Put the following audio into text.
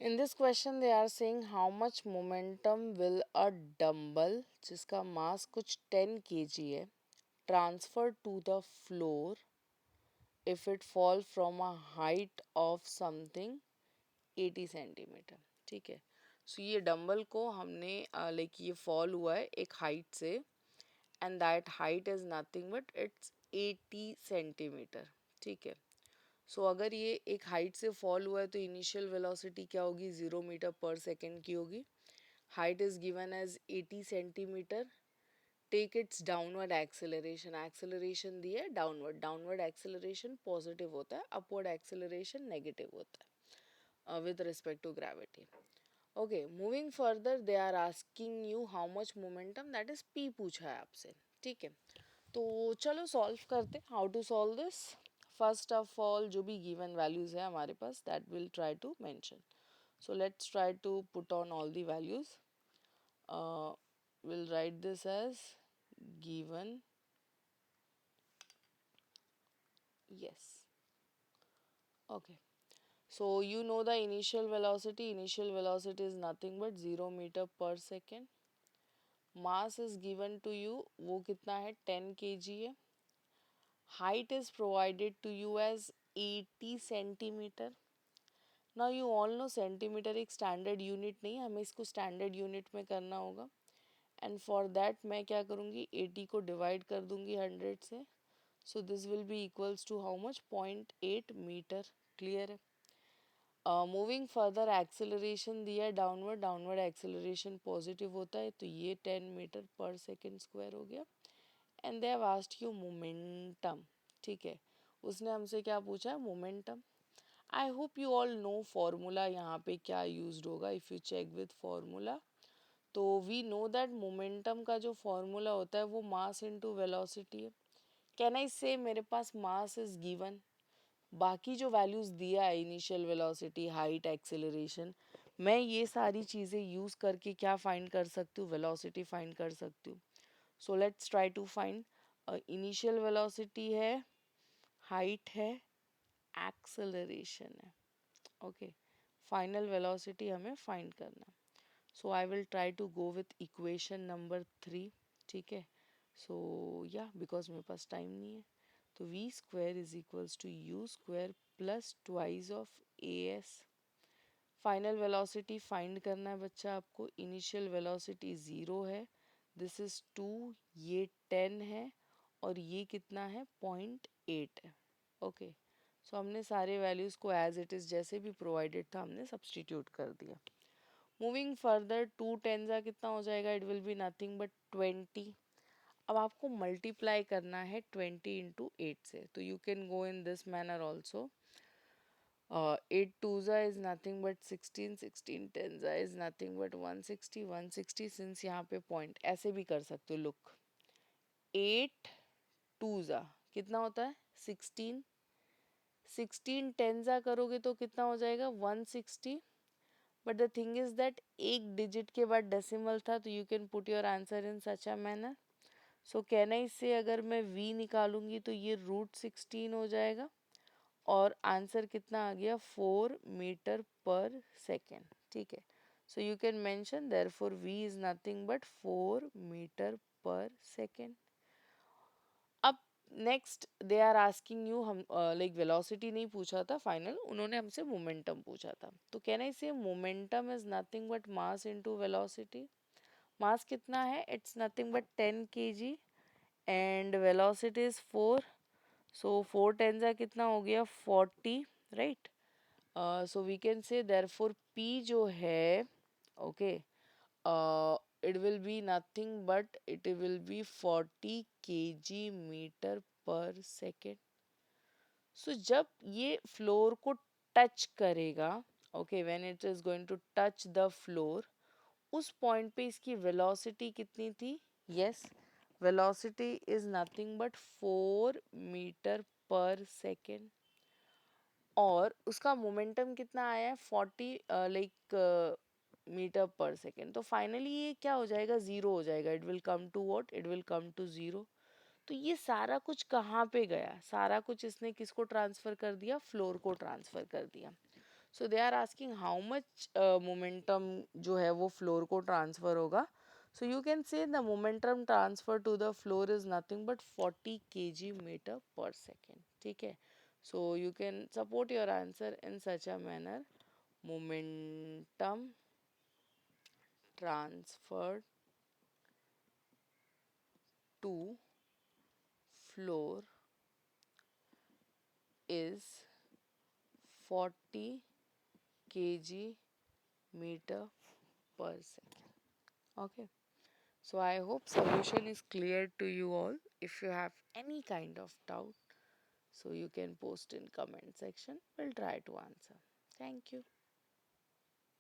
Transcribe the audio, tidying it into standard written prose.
In this question they are saying how much momentum will a dumbbell जिसका मास कुछ 10 kg है transfer to the floor if it fall from a height of something 80 centimetre. ठीक है. सो ये dumbbell को हमने like ये fall हुआ है एक हाइट से and that height is nothing but it's 80 centimetre. ठीक है. सो अगर ये एक हाइट से फॉल हुआ है तो इनिशियल वेलोसिटी क्या होगी 0 मीटर पर सेकेंड की होगी. Height is given as 80 centimetre. Take its downward acceleration. Acceleration दी है डाउनवर्ड. डाउनवर्ड एक्सेलरेशन पॉजिटिव होता है, अपवर्ड एक्सेलरेशन नेगेटिव होता है with respect to gravity. Okay, moving further they are asking you how much momentum, that is P पूछा है आपसे. ठीक है, तो चलो सॉल्व करते. How to solve this? First of all जो भी गिवन वैल्यूज है हमारे पास that will try to mention. So let's try to put on all the values. Will write this as given. Yes. Okay, so you know the initial velocity. Initial velocity is nothing but 0 meter per second. Mass is given to you, वो कितना है 10 kg है. Height is provided to you as 80 centimetre. Now you all no centimetre एक standard unit नहीं है, हमें इसको standard unit में करना होगा. एंड फॉर दैट मैं क्या करूँगी 80 को डिवाइड कर दूँगी 100 से. So this will be equals to how much 0.8 metre. Clear है. मूविंग फर्दर एक्सेलरेशन दिया है डाउनवर्ड. डाउनवर्ड एक्सेलरेशन पॉजिटिव होता है तो ये 10 मीटर पर सेकेंड स्क्वायर हो गया. And they have asked you momentum. ठीक है, उसने हमसे क्या पूछा है momentum. I hope you all know formula यहाँ पे क्या यूज्ड होगा. If you check with formula तो वी नो दैट मोमेंटम का जो फॉर्मूला होता है वो मास इनटू वेलोसिटी है. कैन आई से मेरे पास मास इज गिवन, बाकी जो वैल्यूज़ दिया है इनिशियल वेलोसिटी हाइट एक्सेलरेशन, मैं ये सारी चीज़ें यूज़ करके क्या फाइंड कर सकती हूँ वेलोसिटी फाइंड कर सकती हूँ. So let's try to find. Initial velocity है, हाइट है, एक्सेलरेशन है. ओके, फाइनल वेलोसिटी हमें फाइंड करना. So I will try to go with equation number 3. ठीक है, सो या बिकॉज मेरे पास टाइम नहीं है. तो v square is equals to u square plus twice of a s. Final velocity find करना है बच्चा आपको. इनिशियल वेलोसिटी 0 है, दिस इज 2, ये 10 है और ये कितना है 0.8 है. ओके, सो हमने सारे वैल्यूज़ को एज इट इज़ जैसे भी प्रोवाइडेड था हमने सब्सटीट्यूट कर दिया. मूविंग फर्दर 2 टेंजा कितना हो जाएगा, it will be nothing but 20. अब आपको मल्टीप्लाई करना है 20 इंटू 8 से, तो you can go in this manner also. 8 twos are is nothing but 16, 16 tens are is nothing but 160, 160 since यहाँ पे पॉइंट ऐसे भी कर सकते हो. लुक, 8 टूजा कितना होता है 16, 16 टेंजा करोगे तो कितना हो जाएगा 160. But the thing is that एक डिजिट के बाद डेसिमल था तो you can put your answer in such a manner. So कहना इससे अगर मैं v निकालूंगी तो ये √16 हो जाएगा और आंसर कितना आ गया 4 मीटर पर सेकेंड. ठीक है, so you can mention therefore v is nothing but 4 metre per second. अब next they are asking you, हम लाइक वेलोसिटी नहीं पूछा था फाइनल, उन्होंने हमसे मोमेंटम पूछा था. तो कहना इसे momentum is nothing but mass into velocity. Mass कितना है, it's nothing but 10 kg and velocity is 4. So 4 टेंजा कितना हो गया 40, right. So we can say therefore p जो है okay it will be nothing but it will be 40 kg metre per second. सो जब ये फ्लोर को टच करेगा, okay, when it is going to touch the floor, उस point पे इसकी वेलोसिटी कितनी थी. Yes, velocity is nothing but 4 metre per second और उसका मोमेंटम कितना आया है 40 लाइक मीटर पर सेकेंड. तो फाइनली ये क्या हो जाएगा ज़ीरो हो जाएगा. It will come to what, it will come to zero. तो ये सारा कुछ कहाँ पे गया, सारा कुछ इसने किसको ट्रांसफ़र कर दिया, फ्लोर को ट्रांसफ़र कर दिया. So they are asking how much momentum जो है वो floor को transfer होगा. So you can say the momentum transfer to the floor is nothing but 40 kg meter per second. ठीक है. So you can support your answer in such a manner. Momentum transferred to floor is 40 kg meter per second. Okay. So I hope solution is clear to you all. If you have any kind of doubt, so you can post in comment section. We'll try to answer. Thank you.